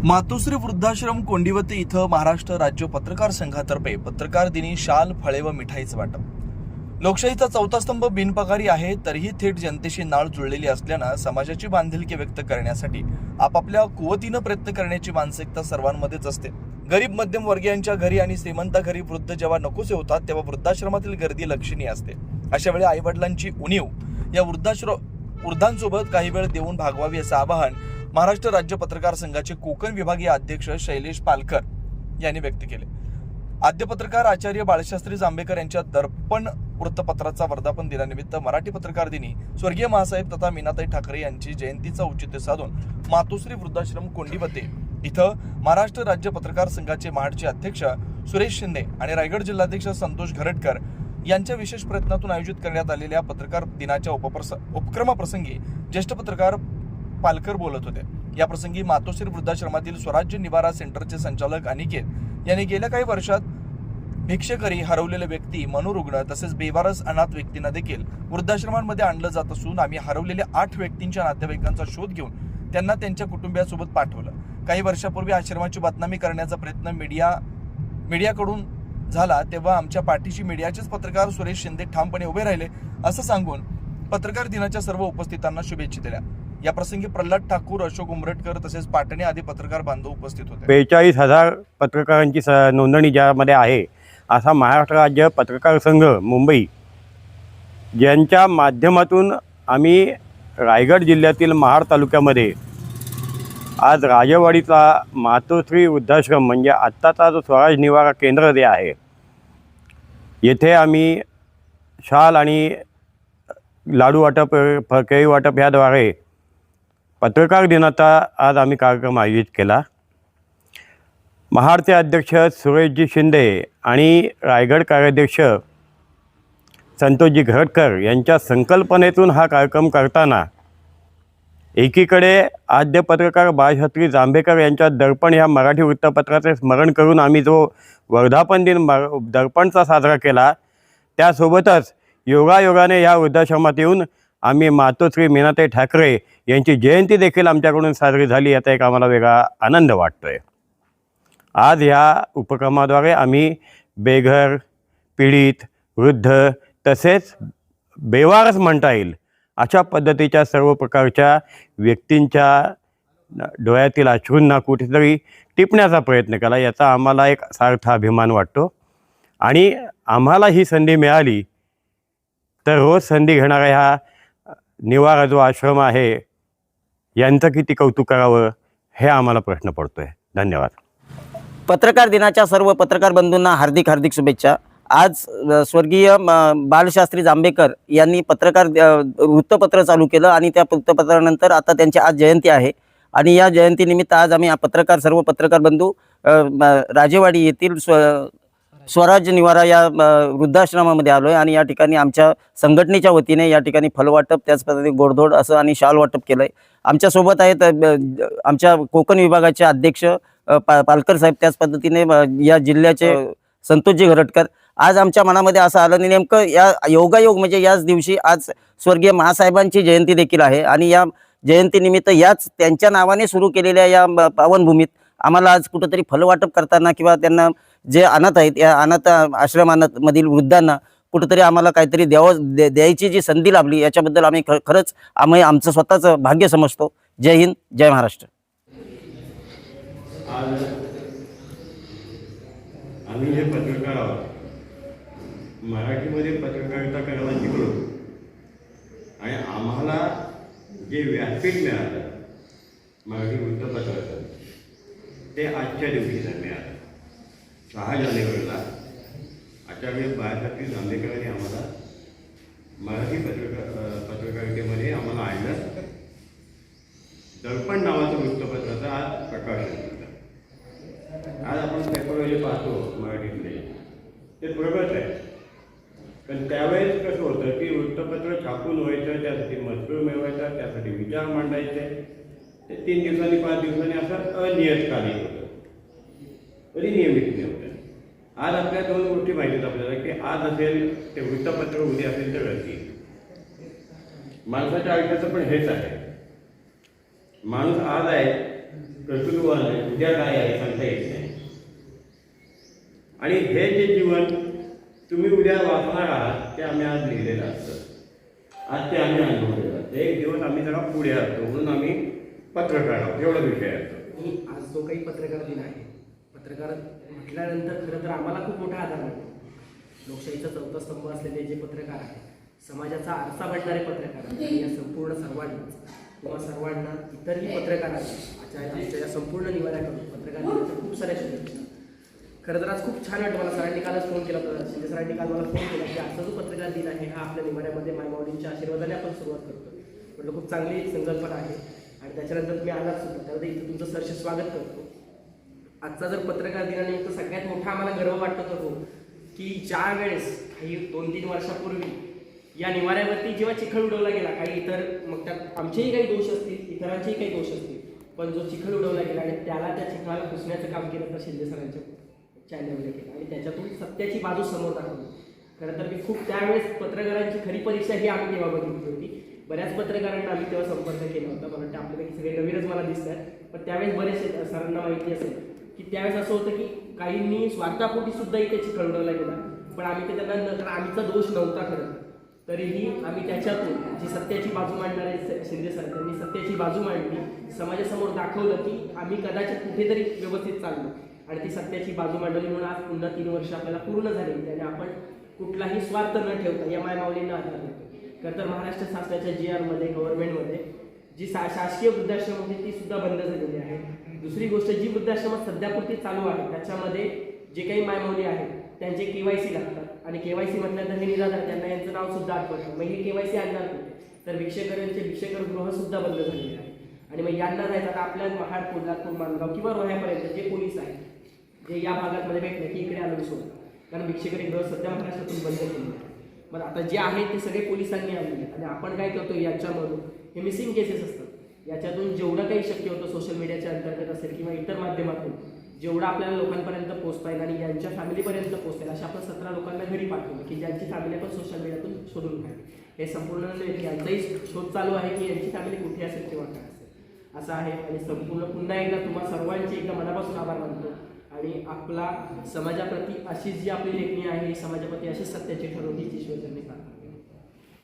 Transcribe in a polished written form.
मातोश्री वृद्धाश्रम कोंडिवते इथं महाराष्ट्र राज्य पत्रकार संघातर्फे पत्रकार दिनी शाल, फळे व मिठाईचं वाटप। लोकशाहीचा चौथा स्तंभ बिनपगारी आहे, तरीही थेट जनतेशी नाळ जुळलेली असल्यानं समाजाची बांधिलकी व्यक्त करण्यासाठी आपापल्या कुवतीनं प्रयत्न करण्याची मानसिकता सर्वांमध्येच असते। गरीब मध्यम वर्गीयांच्या घरी आणि श्रीमंत घरी वृद्ध जेव्हा नकोसे होतात तेव्हा वृद्धाश्रमातील गर्दी लक्षणीय असते। अशा वेळी आईवडिलांची उणीव या वृद्धांसोबत काही वेळ देऊन भागवावी असं आवाहन महाराष्ट्र राज्य पत्रकार संघाचे कोकण विभागीय अध्यक्ष शैलेश पालकर यांनी व्यक्त केले। आद्य पत्रकार आचार्य बाळशास्त्री जांभेकर यांच्या दर्पण वृत्तपत्राचा वर्धापन दिनानिमित्त मराठी पत्रकार दिनी स्वर्गीय महासाहेब तथा मीनाताई ठाकरे यांची जयंतीचं औचित्य साधून मातोश्री वृद्धाश्रम कोंडिवते इथं महाराष्ट्र राज्य पत्रकार संघाचे महाडचे अध्यक्ष सुरेश शिंदे आणि रायगड जिल्हाध्यक्ष संतोष घरटकर यांच्या विशेष प्रयत्नातून आयोजित करण्यात आलेल्या पत्रकार दिनाच्या उपक्रमाप्रसंगी ज्येष्ठ पत्रकार पालकर बोलत होते। या प्रसंगी मातोश्री वृद्धाश्रमातील स्वराज्य निवारा सेंटरचे संचालक अनिकेत यांनी गेल्या काही वर्षात भिक्षेकरी, हरवलेले व्यक्ती, मनोरुग्ण तसेच बेवारस अनाथ व्यक्तींना देखील वृद्धाश्रमांमध्ये आणलं जात असून आम्ही हरवलेल्या 8 व्यक्तींच्या नातेवाईकांचा शोध घेऊन त्यांना त्यांच्या कुटुंबियांसोबत पाठवलं। काही वर्षापूर्वी आश्रमाची बदनामी करण्याचा प्रयत्न मीडियाकडून झाला तेव्हा आमच्या पाठीशी मीडियाचेच पत्रकार सुरेश शिंदे ठामपणे उभे राहिले असं सांगून पत्रकार दिनाच्या सर्व उपस्थितांना शुभेच्छा दिल्या। या प्रसंगी प्रल्हाद ठाकूर, अशोक उमरटकर तसेच पाटणे आदी पत्रकार बांधव उपस्थित होते। 42,000 पत्रकारांची नोंदणी ज्यामध्ये आहे असा महाराष्ट्र राज्य पत्रकार संघ मुंबई, ज्यांच्या माध्यमातून आम्ही रायगड जिल्ह्यातील महाड तालुक्यामध्ये आज राजेवाडीचा मातोश्री वृद्धाश्रम म्हणजे आत्ताचा जो स्वराज निवारा केंद्र जे आहे, येथे आम्ही शाल आणि लाडू वाटप, केळी वाटप याद्वारे पत्रकार दिनाचा आज आम्ही कार्यक्रम आयोजित केला। महाडचे अध्यक्ष सुरेशजी शिंदे आणि रायगड कार्याध्यक्ष संतोषजी घरटकर यांच्या संकल्पनेतून हा कार्यक्रम करताना एकीकडे आद्य पत्रकार बाळशास्त्री जांभेकर यांच्या दर्पण ह्या मराठी वृत्तपत्राचे स्मरण करून आम्ही जो वर्धापन दिन दर्पणचा साजरा केला, त्यासोबतच योगायोगाने या वृद्धाश्रमात येऊन आम्ही मातोश्री मीनाताई ठाकरे यांची जयंती देखील आमच्याकडून साजरी झाली, याचा एक आम्हाला वेगळा आनंद वाटतो आहे। आज ह्या उपक्रमाद्वारे आम्ही बेघर, पीडित, वृद्ध तसेच बेवारस म्हणता येईल अशा पद्धतीच्या सर्व प्रकारच्या व्यक्तींच्या डोळ्यातील अश्रूंना कुठेतरी टिपण्याचा प्रयत्न केला, याचा आम्हाला एक सार्थ अभिमान वाटतो। आणि आम्हाला ही संधी मिळाली तर रोज संधी घेणारा ह्या निवारा जो आश्रम आहे यांचं किती कौतुक करावं हे आम्हाला प्रश्न पडतो आहे। धन्यवाद। पत्रकार दिनाच्या सर्व पत्रकार बंधूंना हार्दिक हार्दिक शुभेच्छा। आज स्वर्गीय बाळशास्त्री जांभेकर यांनी वृत्तपत्र चालू केलं आणि त्या वृत्तपत्रानंतर आता त्यांची आज जयंती आहे आणि या जयंतीनिमित्त आज आम्ही सर्व पत्रकार बंधू राजेवाडी येथील स्वराज्य निवारा या वृद्धाश्रमामध्ये आलो आहे आणि या ठिकाणी आमच्या संघटनेच्या वतीने या ठिकाणी फलवाटप, त्याच पद्धतीने गोडधोड असं आणि शाल वाटप केलं आहे। आमच्यासोबत आहेत आमच्या कोकण विभागाचे अध्यक्ष पालकर साहेब, त्याच पद्धतीने या जिल्ह्याचे संतोषजी घरटकर। आज आमच्या मनामध्ये असं आलं आणि नेमकं या योगायोग म्हणजे याच दिवशी आज स्वर्गीय महासाहेबांची जयंती देखील आहे आणि या जयंतीनिमित्त याच त्यांच्या नावाने सुरू केलेल्या या पावनभूमीत आम्हाला आज कुठंतरी फलवाटप करताना किंवा त्यांना जे अनाथ आहेत या अनाथ आश्रमांमधील वृद्धांना कुठंतरी आम्हाला काहीतरी द्यायची जी संधी लाभली, याच्याबद्दल आम्ही खरंच आमचं स्वतःचं भाग्य समजतो। जय हिंद, जय महाराष्ट्र। आम्ही जे पत्रकार आहोत, मराठीमध्ये पत्रकारिता करायला शिकलो आणि आम्हाला जे व्यासपीठ मिळालं मराठी वृत्तपत्राचं ते आजच्या दिवशीला मिळालं। 6 जानेवारीला आचार्य बाळशास्त्री जांभेकरांनी आम्हाला मराठी पत्रकारितेमध्ये आम्हाला आणलं। दर्पण नावाचं वृत्तपत्राचं आज प्रकाशन केलं। आज आपण पेपरमध्ये पाहतो मराठीतले ते प्रगत आहे, पण त्यावेळेस कसं होतं की वृत्तपत्र छापून व्हायचं, त्यासाठी मजकूर मिळवायचा, त्यासाठी विचार मांडायचे, ते 3 दिवसांनी 5 दिवसांनी असं अनियतकालिक होतं, कधी नियमित नाही होतं। आज आपल्या 2 गोष्टी माहितीत आपल्याला की आज असेल ते वृत्तपत्र, उद्या असेल तर गळती। माणसाच्या आयुष्याचं पण हेच आहे, माणूस आज आहे कर्तृत्ववान आहे, उद्या काय आहे सांगता येत नाही. आणि हे जे जीवन तुम्ही उद्या वाचणार आहात ते आम्ही आज लिहिलेलं असतं. आज ते आम्ही अनुभवलेलं असतं. एक दिवस आम्ही जरा पुढे असतो म्हणून आम्ही पत्रकार आहोत, एवढा विषय असतो. आणि आज जो काही पत्रकार दिन आहे, पत्रकार म्हटल्यानंतर खरं तर आम्हाला खूप मोठा आधार मिळतो. लोकशाहीचा चौथा स्तंभ असलेले जे पत्रकार आहेत, समाजाचा आरसा बनणारे पत्रकार आहेत, या संपूर्ण सर्वांना इतरही पत्रकार आहेत आजच्या या संपूर्ण निवाऱ्याकडून पत्रकार दिनाच्या खूप साऱ्या शुभेच्छा. खरं तर आज खूप छान वाटतं. मला सरांनी कालच फोन केला होता, शिंदे सरांनी काल मला फोन केला की आजचा जो पत्रकार दिन आहे हा आपल्या निवाऱ्यामध्ये मायमाऊलींच्या आशीर्वादाने आपण सुरुवात करतो. म्हटलं खूप चांगली संकल्पना आहे आणि त्याच्यानंतर तुम्ही आलात सुद्धा, त्यामध्ये इथं तुमचं सहर्ष स्वागत करतो. आजचा जर पत्रकार दिनानिमित्त सगळ्यात मोठा आम्हाला गर्व वाटतो तो की ज्या वेळेस काही 2-3 वर्षापूर्वी या निवाऱ्यावरती जेव्हा चिखल उडवला गेला, काही इतर मग त्यात आमचेही काही दोष असतील, इतरांचेही काही दोष असतील, पण जो चिखल उडवला गेला आणि त्याला त्या चिखलाला पुसण्याचं काम केलं तर शिंदे सरांच्या चॅनलने केलं आणि त्याच्यातून सत्याची बाजू समोर दाखवली. खरं तर मी खूप त्यावेळेस पत्रकारांची खरी परीक्षा ही आम्ही तेव्हा बघितली होती. बऱ्याच पत्रकारांना आम्ही तेव्हा संपर्क केला होता. मला वाटतं आपल्यापैकी सगळे नवीनच मला दिसत आहेत, पण त्यावेळेस बरेचसे सरांना माहिती असेल की त्यावेळेस असं होतं की काहींनी स्वार्थापोटी सुद्धा इथे चिखल उडवला गेला, पण आम्ही ते त्यांना आमचा दोष नव्हता खरं. तरीही आम्ही त्याच्यातून जी सत्याची बाजू मांडणारे शिंदे सर त्यांनी सत्याची बाजू मांडली, समाजासमोर दाखवलं की आम्ही कदाचित कुठेतरी व्यवस्थित चाललो आणि ती सत्याची बाजू मांडली. म्हणून आज पुन्हा 3 वर्ष आपल्याला पूर्ण झाली आणि आपण कुठलाही स्वार्थ न ठेवता या मायमाऊलींना आधार देतो. खरं तर महाराष्ट्र शासनाच्या GR मध्ये गव्हर्नमेंटमध्ये जी शासकीय वृद्धाश्रम होती ती सुद्धा बंद झालेली आहे. दुसरी गोष्ट, जी वृद्धाश्रमात सध्यापुरती चालू आहे त्याच्यामध्ये जे काही मायमाऊली आहेत त्यांचे KYC लागतात आणि KYC म्हटल्यानंतर हे निराधार, त्यांना यांचं नाव सुद्धा आठवतं. मग हे KYC आणणार कुठे? तर भिक्षेकरांचे भिक्षेकर सुद्धा बंद झालेले आहे आणि मग यांना जायचं आता आपल्या महाड, कोल्हापूर, मानगाव किंवा रोह्यापर्यंत जे पोलीस आहेत जे या भागामध्ये भेटले की इकडे आलो सोडून, कारण भिक्षेकरी गृह सध्या महाराष्ट्रातून बंद केलेले आहे. मग आता जे आहेत ते सगळे पोलिसांनी आणले आणि आपण काय करतो याच्यामधून हे मिसिंग केसेस असतात, याच्यातून जेवढं काही शक्य होतं सोशल मीडियाच्या अंतर्गत असेल किंवा इतर माध्यमातून जेवढं आपल्याला लोकांपर्यंत पोहोचता येईल आणि यांच्या फॅमिलीपर्यंत पोहोचेल अशा आपण 17 लोकांना घरी पाठवलं की ज्यांची फॅमिली पण सोशल मीडियातून शोधून काढली. हे संपूर्ण यांचाही शोध चालू आहे की यांची फॅमिली कुठे असेल किंवा काय असेल असं आहे. आणि संपूर्ण पुन्हा एकदा तुम्हा सर्वांचे एकदा मनापासून आभार मानतो आणि आपला समाजाप्रती अशी जी आपली लेखणी आहे समाजाप्रती अशीच सत्याची ठरवली ईश्वर